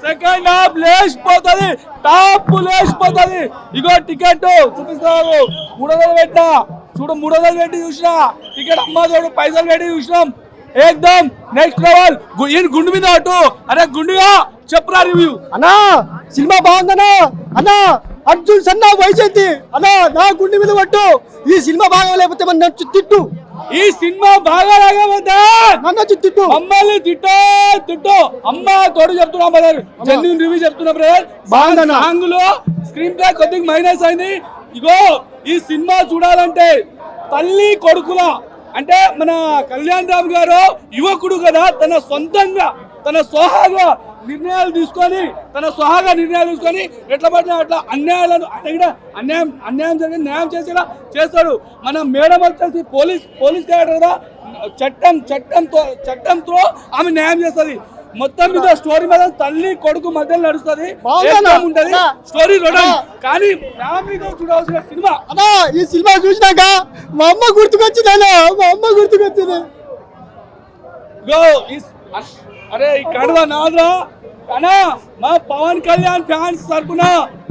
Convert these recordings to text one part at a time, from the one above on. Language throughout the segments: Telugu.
సెకండ్ హాఫ్ లేచిపోతుంది, టాప్ లేచిపోతుంది. ఇగో టికెట్ చూపిస్తారు, 300 పెట్టా చూడు, 300 పెట్టి చూసినా టికెట్ అమ్మా చూడు, పైసలు పెట్టి చూసినాం. ఏకదమ్ నెక్స్ట్ లెవెల్. గుండు మీద అటు, అరే గుండుగా చెప్పురా రివ్యూ. అన్నా సినిమా బాగుందన్నా. అన్నా అర్జున్ సన్నా వైజయంతి అన్నా నా గుండె మీద పట్టు. ఈ సినిమా బాగా లేకపోతే మన తిట్టు. ఈ సినిమా బాగా లేకపోతే నన్ను తిట్టు, మమ్మల్ని తిట్టు. అమ్మ తోడు చెప్తున్నా బ్రదర్, జెన్యూన్ రివ్యూ చెప్తున్నా బ్రదర్. బాగుందన్న సాంగ్ లో స్క్రీన్ ప్లే కొద్దిగా మైనస్ అయింది. ఇగో ఈ సినిమా చూడాలంటే తల్లి కొడుకుల అంటే మన కళ్యాణ్ రామ్ గారు యువకుడు కదా, తన సొంతంగా తన సోహాగా నిర్ణయాలు తీసుకొని ఎట్లా పడినా అట్లా అన్యాయాలను అన్యాయం జరిగి న్యాయం చేసేలా చేస్తాడు. మన మేడం వచ్చేసి పోలీస్ క్యారెక్టర్ కదా, చట్టంతో ఆమె న్యాయం చేస్తుంది. మొత్తం మీద స్టోరీ మీద తల్లి కొడుకు మధ్యలో నడుస్తుంది, ఉంటది స్టోరీ రొడం. కానీ ఫ్యామిలీతో చూడాల్సిన సినిమా. అన్నా ఈ సినిమా చూసినాక మా అమ్మ గుర్తుకొచ్చింది. అరే ఈ కడవ నాదరా అన్నా, మా పవన్ కళ్యాణ్ ఫ్యాన్స్ తరపున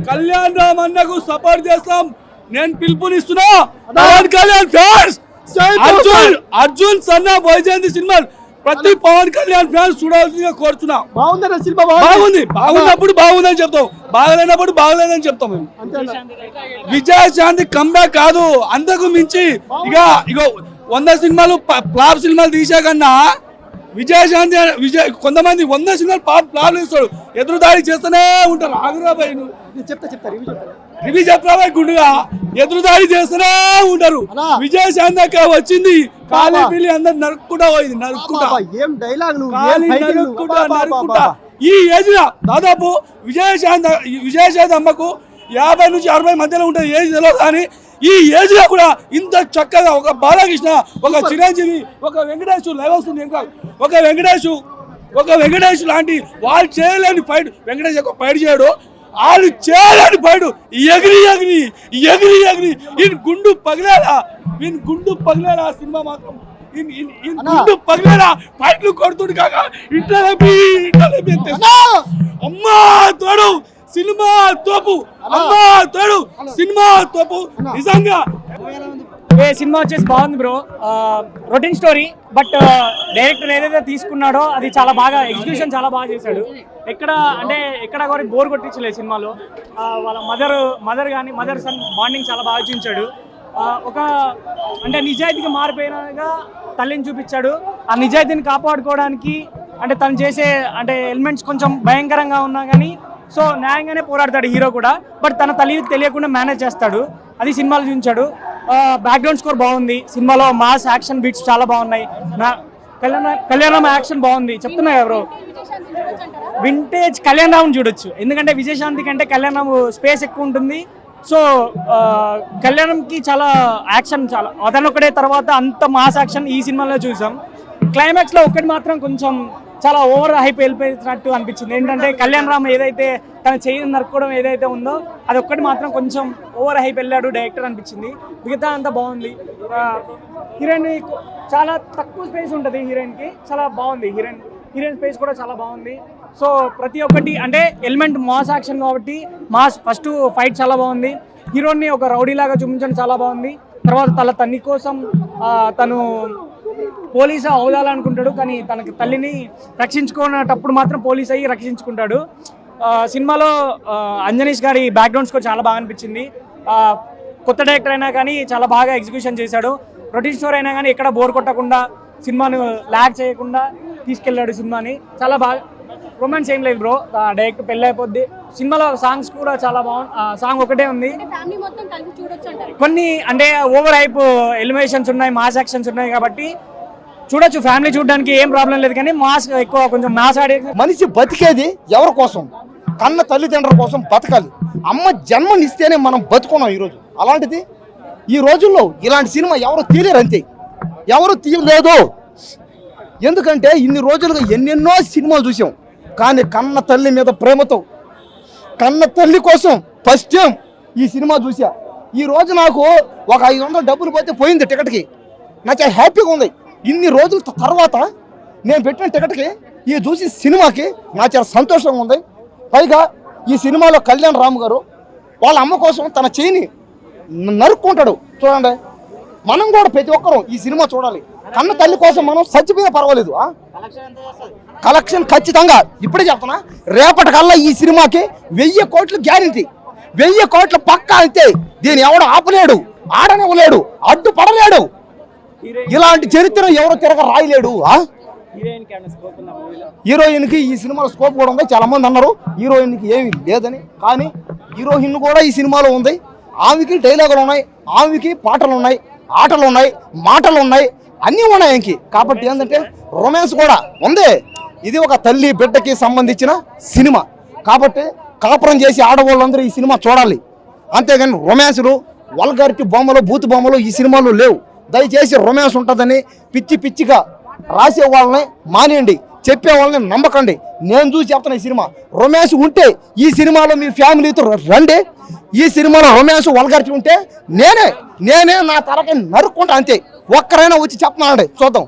కళ్యాణ్ రామ్ అన్నకు సపోర్ట్ చేస్తాం. నేను పిలుపునిస్తున్నా పవన్ కళ్యాణ్ ఫ్యాన్స్, అర్జున్ సన్నా వైజయంతి సినిమా ప్రతి పవన్ కళ్యాణ్ ఫ్యాన్స్ చూడాల్సిందిగా కోరుతున్నా. బాగుందన్న సినిమా, బాగున్నప్పుడు బాగుందని చెప్తాం, బాగలేనప్పుడు బాగలేదని చెప్తాం. మేము విజయశాంతి కంబ్యాక్ కాదు, అంతకు మించి ఇగో 100 సినిమాలు ఫ్లాప్ సినిమాలు తీసా కన్నా విజయశాంతి కొంతమంది 100 సినిమాలు ఫ్లాప్ తీస్తాడు, ఎదురు దాడి చేస్తూనే ఉంటారు. ఆగ్రాబాయ్ రివ్యూ చెప్తాబాయ్ గుండుగా ఎదురు దాడి చేస్తూనే ఉంటారు. విజయశాంతి అక్క వచ్చింది, కాలీ పిల్లి అందరు నరుక్కుంటా పోయింది, నరుక్కుంటా. ఈ ఏజ్ దాదాపు విజయశాంతి అమ్మకు 50 నుంచి 60 మధ్యలో ఉంటుంది ఏజ్ తెలియదు. కానీ ఈ ఏజ్ లో కూడా ఇంత చక్కగా ఒక బాలకృష్ణ, ఒక చిరంజీవి, ఒక వెంకటేష్ లైవ్ వస్తుంది. ఇంకా ఒక వెంకటేష్ లాంటి వాళ్ళు చేయలేని ఫైట్, వెంకటేష్ ఒక ఫైట్ చేయడు, వాళ్ళు చేయలేని ఫైట్ ఎగిరి ఈయన గుండు పగిలేలా సినిమా మాత్రం గుండు పగిలేలా ఫైట్లు కొడుతుంది కాక ఇంట్లో అమ్మా తోడు సినిమా తోపు, అమ్మా తోడు సినిమా తోపు నిజంగా. సినిమా వచ్చేసి బాగుంది bro, routine story. But director ఏదైతే తీసుకున్నాడో అది చాలా బాగా ఎగ్జిక్యూషన్ చాలా బాగా చేశాడు. ఎక్కడ కూడా బోర్ కొట్టించలేదు సినిమాలో. వాళ్ళ మదర్ కానీ మదర్ సన్ బాండింగ్ చాలా బాగా చూపించాడు. ఒక నిజాయితీగా మారిపోయినగా తల్లిని చూపించాడు. ఆ నిజాయితీని కాపాడుకోవడానికి తను చేసే ఎలిమెంట్స్ కొంచెం భయంకరంగా ఉన్నా కానీ సో న్యాయంగానే పోరాడతాడు హీరో కూడా. బట్ తన తల్లికి తెలియకుండా మేనేజ్ చేస్తాడు, అది సినిమాలో చూపించాడు. బ్యాక్గ్రౌండ్ స్కోర్ బాగుంది సినిమాలో, మాస్ యాక్షన్ బీట్స్ చాలా బాగున్నాయి. కళ్యాణ్ యాక్షన్ బాగుంది. చెప్తున్నా బ్రో, వింటేజ్ కళ్యాణ్ రామ్ చూడొచ్చు, ఎందుకంటే విజయశాంతి కంటే కళ్యాణ్ రామ్ స్పేస్ ఎక్కువ ఉంటుంది. సో కళ్యాణంకి చాలా యాక్షన్, చాలా అతనొక్కడే తర్వాత అంత మాస్ యాక్షన్ ఈ సినిమాలో చూసాం. క్లైమాక్స్లో ఒక్కటి మాత్రం కొంచెం చాలా ఓవర్ హైప్ వెళ్ళిపోయినట్టు అనిపించింది. ఏంటంటే కళ్యాణ్ రామ్ ఏదైతే తన చేయి నరుక్కోవడం ఏదైతే ఉందో అది ఒక్కటి మాత్రం కొంచెం ఓవర్ హైప్ వెళ్ళాడు డైరెక్టర్ అనిపించింది. మిగతా అంతా బాగుంది. హీరోయిన్ చాలా తక్కువ స్పేస్ ఉంటుంది, హీరోయిన్కి చాలా బాగుంది. హీరోయిన్ స్పేస్ కూడా చాలా బాగుంది. సో ప్రతి ఒక్కటి ఎలిమెంట్ మాస్ యాక్షన్ కాబట్టి మాస్ ఫస్ట్ ఫైట్ చాలా బాగుంది. హీరోని ఒక రౌడీ లాగా చూపించడం చాలా బాగుంది. తర్వాత తల్లి కోసం తను పోలీసు అవుదాలనుకుంటాడు, కానీ తనకి తల్లిని రక్షించుకునేటప్పుడు మాత్రం పోలీస్ అయ్యి రక్షించుకుంటాడు. సినిమాలో అంజనీష్ గారి బ్యాక్గ్రౌండ్ స్కోర్ చాలా బాగా అనిపించింది. కొత్త డైరెక్టర్ అయినా కానీ చాలా బాగా ఎగ్జిక్యూషన్ చేశాడు. రొటీన్ స్టోరీ అయినా కానీ ఎక్కడ బోర్ కొట్టకుండా సినిమాను ల్యాగ్ చేయకుండా తీసుకెళ్ళాడు సినిమాని. చాలా బాగా రొమాన్స్ ఏం లేదు బ్రో, డైరెక్ట్ పెళ్ళి అయిపోద్ది. సినిమాలో సాంగ్స్ కూడా చాలా బాగుంది. సాంగ్ ఒకటే ఉంది, కొన్ని ఓవర్ హైప్ ఎలివేషన్స్ ఉన్నాయి, మాస్ యాక్షన్స్ ఉన్నాయి కాబట్టి చూడొచ్చు. ఫ్యామిలీ చూడడానికి ఏం ప్రాబ్లం లేదు, కానీ మాస్ ఎక్కువ కొంచెం మాస్ ఆడే. మనిషి బతికేది ఎవరి కోసం? కన్న తల్లిదండ్రుల కోసం బతకాలి. అమ్మ జన్మనిస్తేనే మనం బతుకున్నాం ఈరోజు. అలాంటిది ఈ రోజుల్లో ఇలాంటి సినిమా ఎవరు తీయలేరు, అంతే, ఎవరు తీయలేదు. ఎందుకంటే ఇన్ని రోజులుగా ఎన్నెన్నో సినిమాలు చూసాం, కానీ కన్న తల్లి మీద ప్రేమతో, కన్న తల్లి కోసం ఫస్ట్ టైం ఈ సినిమా చూసా. ఈ రోజు నాకు ఒక 500 డబ్బులు పోతే పోయింది టికెట్కి, నాకు హ్యాపీగా ఉంది. ఇన్ని రోజుల తర్వాత నేను పెట్టిన టికెట్కి ఈ చూసి సినిమాకి నాకు చాలా సంతోషంగా ఉంది. పైగా ఈ సినిమాలో కళ్యాణ్ రామ్ గారు వాళ్ళ అమ్మ కోసం తన చేయిని నరుక్కుంటాడు. చూడండి, మనం కూడా ప్రతి ఒక్కరూ ఈ సినిమా చూడాలి. కన్న తల్లి కోసం మనం చచ్చిపోయినా పర్వాలేదు. కలెక్షన్ ఖచ్చితంగా ఇప్పుడే చెప్తున్నా, రేపటికల్లా ఈ సినిమాకి 1000 కోట్లు గ్యారెంటీ, 1000 కోట్ల పక్కా. అంతే, దీన్ని ఎవడు ఆపలేడు, ఆడనివ్వలేడు, అడ్డుపడలేడు. ఇలాంటి చరిత్ర ఎవరు తిరగ రాయలేడు. హీరోయిన్కి ఈ సినిమాలో స్కోప్ కూడా ఉంది. చాలా మంది అన్నారు హీరోయిన్కి ఏమీ లేదని, కానీ హీరోయిన్ కూడా ఈ సినిమాలో ఉంది. ఆమెకి డైలాగులు ఉన్నాయి, ఆమెకి పాటలు ఉన్నాయి, ఆటలు ఉన్నాయి, మాటలు ఉన్నాయి, అన్నీ ఉన్నాయి ఆయనకి. కాబట్టి ఏంటంటే రొమాన్స్ కూడా ఉంది. ఇది ఒక తల్లి బిడ్డకి సంబంధించిన సినిమా కాబట్టి కాపురం చేసి ఆడవాళ్ళందరూ ఈ సినిమా చూడాలి. అంతేగాని రొమాన్స్లు, వల్గారిటీ బొమ్మలు, బూత్ బొమ్మలు ఈ సినిమాలో లేవు. దయచేసి రొమాన్స్ ఉంటుందని పిచ్చిగా రాసే వాళ్ళని మానేయండి, చెప్పే వాళ్ళని నమ్మకండి. నేను చూసి చెప్తున్నా, ఈ సినిమా రొమాన్స్ ఉంటే ఈ సినిమాలో మీ ఫ్యామిలీతో రండి. ఈ సినిమాలో రొమాన్స్ వల్గారిటీ ఉంటే నేనే నా తలకి నరుక్కుంటా. అంతే, ఒక్కరైనా వచ్చి చెప్పమండి, చూద్దాం.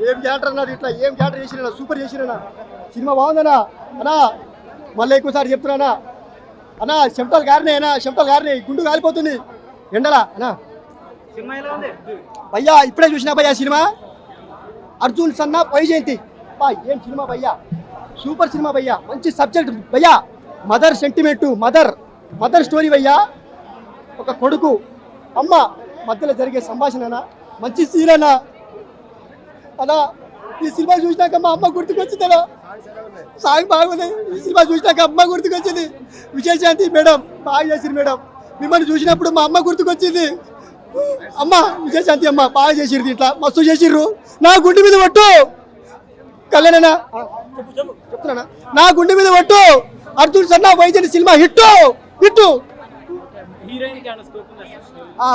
ఏం క్యారెక్టర్ అన్నారు, ఇట్లా ఏం క్యారెక్టర్ చేసినా, సూపర్ చేసినా. సినిమా బాగుందన్నా అన్నా, మళ్ళీ ఎక్కువసారి చెప్తున్నానా అన్నా. చెమటలు గారినాయి, గుండు కాలిపోతుంది ఎండలా అన్నా. భయ్యా ఇప్పుడే చూసినా భయ్యా సినిమా, అర్జున్ సన్నా వైజయంతి. ఏం సినిమా భయ్యా, సూపర్ సినిమా భయ్యా. మంచి సబ్జెక్ట్ భయ్యా, మదర్ సెంటిమెంటు, మదర్ స్టోరీ భయ్యా. ఒక కొడుకు అమ్మ మధ్యలో జరిగే సంభాషణ, మంచి సీన్ అన్నా. అలా ఈ సినిమా చూసినాక మా అమ్మ గుర్తుకొచ్చిందనా, సాంగ్ బాగుంది. ఈ సినిమా చూసినాక అమ్మ గుర్తుకొచ్చింది. విజయశాంతి మేడం బాగా చేసిరు మేడం. మిమ్మల్ని చూసినప్పుడు మా అమ్మ గుర్తుకొచ్చింది. అమ్మ విజయశాంతి అమ్మ బాగా చేసిరు, ఇట్లా మస్తు చేసిర్రు. నా గుండె మీద పట్టు కళ్యాణనా, చెప్తున్నా, నా గుండె మీద పట్టు. అర్జున్ సన్నా వైజయంతి సినిమా హిట్.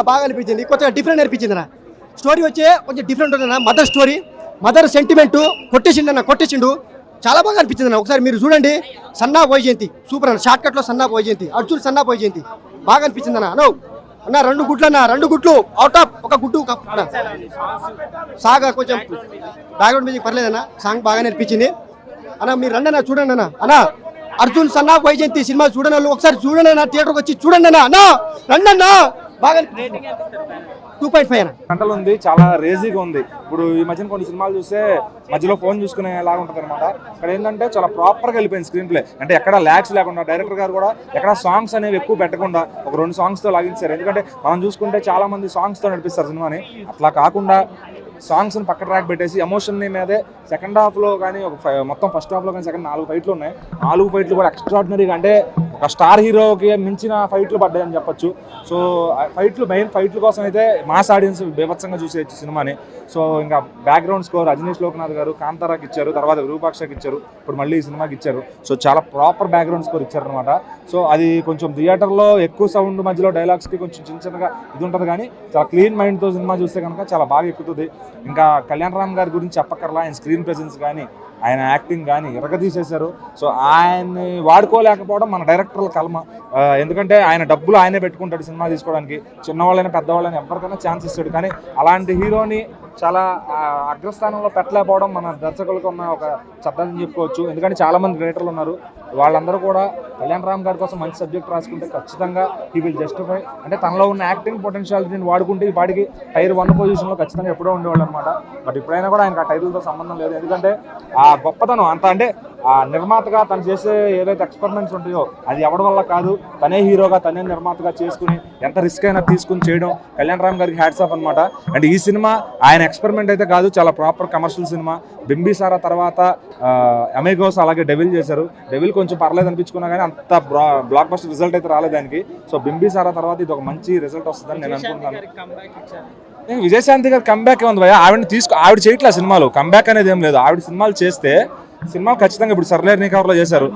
బాగా అనిపించింది, కొత్తగా డిఫరెంట్ అనిపించింది. నా స్టోరీ వచ్చే కొంచెం డిఫరెంట్ ఉందన్న. మదర్ స్టోరీ, మదర్ సెంటిమెంటు కొట్టేసిండు. చాలా బాగా అనిపించింది అన్న. ఒకసారి మీరు చూడండి. సన్నా వైజయంతి సూపర్ అన్న. షార్ట్ కట్లో సన్నా వైజయంతి, అర్జున్ సన్నా వైజయంతి బాగా అనిపించింది అన్న. అన్న 2 గుట్లు అన్న, 2 గుట్లు అవుట్ ఆఫ్ ఒక గుట్టు. సాగా కొంచెం బ్యాక్గ్రౌండ్ మ్యూజిక్ పర్లేదన్న, సాంగ్ బాగా అనిపించింది అన్న. మీరు రండి అన్న, చూడండి అన్న. అర్జున్ సన్నా వైజయంతి సినిమా చూడండి వాళ్ళు, ఒకసారి చూడండి అన్న, థియేటర్కి వచ్చి చూడండి అన్న. రండి అన్న, బాగా 2.5 అన్న. గంటలు ఉంది, చాలా రేజీగా ఉంది. ఇప్పుడు ఈ మధ్యన కొన్ని సినిమాలు చూస్తే మధ్యలో ఫోన్ చూసుకునేలాగా ఉంటుంది అనమాట. ఇక్కడ ఏంటంటే చాలా ప్రాపర్గా వెళ్ళిపోయింది స్క్రీన్ ప్లే. అంటే ఎక్కడ ల్యాక్స్ లేకుండా, డైరెక్టర్ గారు కూడా ఎక్కడ సాంగ్స్ అనేవి ఎక్కువ పెట్టకుండా ఒక 2 సాంగ్స్తో లాగించారు. ఎందుకంటే మనం చూసుకుంటే చాలా మంది సాంగ్స్తో నడిపిస్తారు సినిమాని. అట్లా కాకుండా సాంగ్స్ని పక్క ట్రాక్ పెట్టేసి ఎమోషన్ని మీదే సెకండ్ హాఫ్లో కానీ మొత్తం ఫస్ట్ హాఫ్లో కానీ సెకండ్ 4 ఫైట్లు ఉన్నాయి. 4 ఫైట్లు కూడా ఎక్స్ట్రాడినరీగా, అంటే ఒక స్టార్ హీరోకి మించిన ఫైట్లు పడ్డాయని చెప్పొచ్చు. సో మెయిన్ ఫైట్ల కోసం అయితే మాస్ ఆడియన్స్ బీభత్సంగా చూసేయచ్చు సినిమాని. సో ఇంకా బ్యాక్గ్రౌండ్ స్కోర్ అజనీష్ లోకనాథ్ గారు కాంతారాకి ఇచ్చారు, తర్వాత విరూపాక్షకి ఇచ్చారు, ఇప్పుడు మళ్ళీ ఈ సినిమాకి ఇచ్చారు. సో చాలా ప్రాపర్ బ్యాక్గ్రౌండ్ స్కోర్ ఇచ్చారనమాట. సో అది కొంచెం థియేటర్లో ఎక్కువ సౌండ్ మధ్యలో డైలాగ్స్కి కొంచెం చిన్నగా ఇది ఉంటుంది, కానీ చాలా క్లీన్ మైండ్తో సినిమా చూస్తే కనుక చాలా బాగా ఎక్కుతుంది. ఇంకా కళ్యాణ్ రామ్ గారి గురించి చెప్పక్కర్లా, ఆయన స్క్రీన్ ప్రెజెన్స్ కానీ ఆయన యాక్టింగ్ కానీ ఎరగదీసేశారు. సో ఆయన్ని వాడుకోలేకపోవడం మన డైరెక్టర్ల కల్మ. ఎందుకంటే ఆయన డబ్బులు ఆయనే పెట్టుకుంటాడు సినిమా తీసుకోవడానికి, చిన్నవాళ్ళైనా పెద్దవాళ్ళైనా ఎవరికైనా ఛాన్స్ ఇస్తాడు. కానీ అలాంటి హీరోని చాలా అగ్రస్థానంలో పెట్టలేకపోవడం మన దర్శకులకు ఉన్న ఒక చట్టాన్ని చెప్పుకోవచ్చు. ఎందుకంటే చాలామంది డైరెక్టర్లు ఉన్నారు, వాళ్ళందరూ కూడా కళ్యాణ్ రామ్ గారి కోసం మంచి సబ్జెక్ట్ రాసుకుంటే ఖచ్చితంగా హీ విల్ జస్టిఫై. అంటే తనలో ఉన్న యాక్టింగ్ పొటెన్షియాలిటీని వాడుకుంటే ఈ పాటికి టైర్ 1 పొజిషన్లో ఖచ్చితంగా ఎప్పుడో ఉండేవాళ్ళు అనమాట. బట్ ఇప్పుడైనా కూడా ఆయనకు ఆ టైటిల్తో సంబంధం లేదు. ఎందుకంటే ఆ గొప్పతనం అంత, అంటే ఆ నిర్మాతగా తను చేసే ఏదైతే ఎక్స్పెరిమెంట్స్ ఉంటాయో అది ఎవరి వల్ల కాదు, తనే హీరోగా తనే నిర్మాతగా చేసుకుని ఎంత రిస్క్ అయినా తీసుకుని చేయడం కళ్యాణ్ రామ్ గారికి హ్యాట్స్ ఆఫ్ అనమాట. అండ్ ఈ సినిమా ఆయన ఎక్స్పెరిమెంట్ అయితే కాదు, చాలా ప్రాపర్ కమర్షియల్ సినిమా. బింబిసారా తర్వాత అమేగోస్, అలాగే డెవిల్ చేశారు. డెవిల్ కొంచెం పర్లేదు అనిపించుకున్నా కానీ అంత బ్లాక్ బస్టర్ రిజల్ట్ అయితే రాలేదు దానికి. సో బింబిసారా తర్వాత ఇది ఒక మంచి రిజల్ట్ వస్తుందని నేను అనుకుంటున్నాను. విజయశాంతి గారు కంబ్యాక్ ఉంది భయ, ఆవిడ చేయట్లే సినిమాలు. కంబ్యాక్ అనేది ఏం లేదు, ఆవిడ సినిమాలు చేస్తే సినిమాలు ఖచ్చితంగా ఇప్పుడు సర్లేర్ నీ కవర్లో చేశారు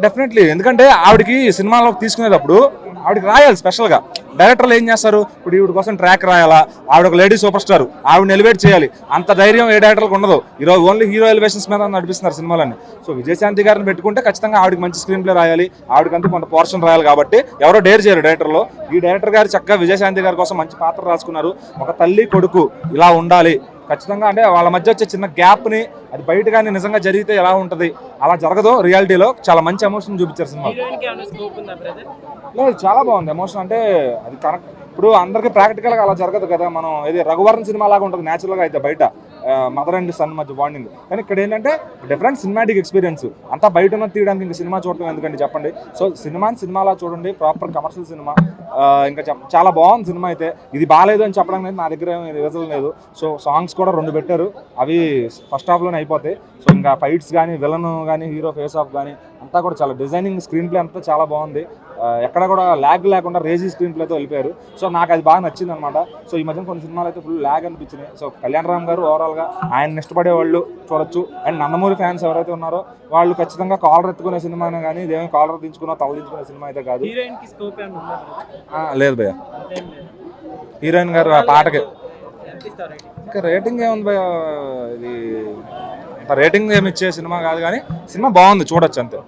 డెఫినెట్లీ. ఎందుకంటే ఆవిడకి సినిమాలోకి తీసుకునేటప్పుడు ఆవిడకి రాయాలి స్పెషల్గా. డైరెక్టర్లు ఏం చేస్తారు, ఇప్పుడు ఈవిడ కోసం ట్రాక్ రాయాలా, ఆవిడ ఒక లేడీ సూపర్ స్టార్, ఆవిడని ఎలివేట్ చేయాలి. అంత ధైర్యం ఏ డైరెక్టర్లకు ఉండదు. ఈరోజు ఓన్లీ హీరో ఎలివేషన్స్ మీద నడిపిస్తున్నారు సినిమాలన్నీ. సో విజయశాంతి గారిని పెట్టుకుంటే ఖచ్చితంగా ఆవిడకి మంచి స్క్రీన్ ప్లే రాయాలి, ఆవిడకంతా కొంత పోర్షన్ రాయాలి. కాబట్టి ఎవరో డేర్ చేయరు డైరెక్టర్లో. ఈ డైరెక్టర్ గారు చక్కగా విజయశాంతి గారి కోసం మంచి పాత్ర రాసుకున్నారు. ఒక తల్లి కొడుకు ఇలా ఉండాలి, ఖచ్చితంగా అంటే వాళ్ళ మధ్య వచ్చే చిన్న గ్యాప్ని అది బయట కానీ నిజంగా జరిగితే ఎలా ఉంటుంది అలా జరగదు రియాలిటీలో. చాలా మంచి ఎమోషన్ చూపించారు సినిమా. లేదు చాలా బాగుంది ఎమోషన్ అంటే అది కరెక్ట్. ఇప్పుడు అందరికీ ప్రాక్టికల్గా అలా జరగదు కదా. మనం ఇది రఘువరన్ సినిమా లాగా ఉంటుంది న్యాచురల్గా అయితే బయట మదర్ అండ్ సన్ మధ్య బాండింగ్. కానీ ఇక్కడ ఏంటంటే డిఫరెంట్ సినిమాటిక్ ఎక్స్పీరియన్స్. అంతా బయట ఉన్న తీయడానికి ఇంకా సినిమా చూడటం ఎందుకండి చెప్పండి. సో సినిమాలా చూడండి, ప్రాపర్ కమర్షియల్ సినిమా. ఇంకా చాలా బాగుంది సినిమా అయితే. ఇది బాగాలేదు అని చెప్పడానికి నా దగ్గర రీజన్ లేదు. సో సాంగ్స్ కూడా 2 పెట్టారు, అవి ఫస్ట్ హాఫ్లోనే అయిపోతాయి. సో ఇంకా ఫైట్స్ కానీ విలన్ కానీ హీరో ఫేస్ ఆఫ్ కానీ అంతా కూడా చాలా డిజైనింగ్, స్క్రీన్ ప్లే అంతా చాలా బాగుంది. ఎక్కడ కూడా ల్యాగ్ లేకుండా రేజీ స్క్రీన్ ప్లేతో వెళ్ళిపోయారు. సో నాకు అది బాగా నచ్చింది అనమాట. సో ఈ మధ్యన కొన్ని సినిమాలు అయితే ఫుల్ ల్యాగ్ అనిపించినాయి. సో కళ్యాణ్ రామ్ గారు ఓవరాల్గా ఆయన ఇష్టపడే వాళ్ళు చూడొచ్చు. అండ్ నందమూరి ఫ్యాన్స్ ఎవరైతే ఉన్నారో వాళ్ళు ఖచ్చితంగా కాలర్ ఎత్తుకునే సినిమానే కానీ ఇదేమో కాలర్ దించుకున్నా తల దించుకునే సినిమా అయితే కాదు. లేదు భయ్య, హీరోయిన్ గారు ఆ పాటకి ఇంకా రేటింగ్ ఏముంది భయ్య, ఇది రేటింగ్ ఏమి ఇచ్చే సినిమా కాదు కానీ సినిమా బాగుంది, చూడొచ్చు అంతే.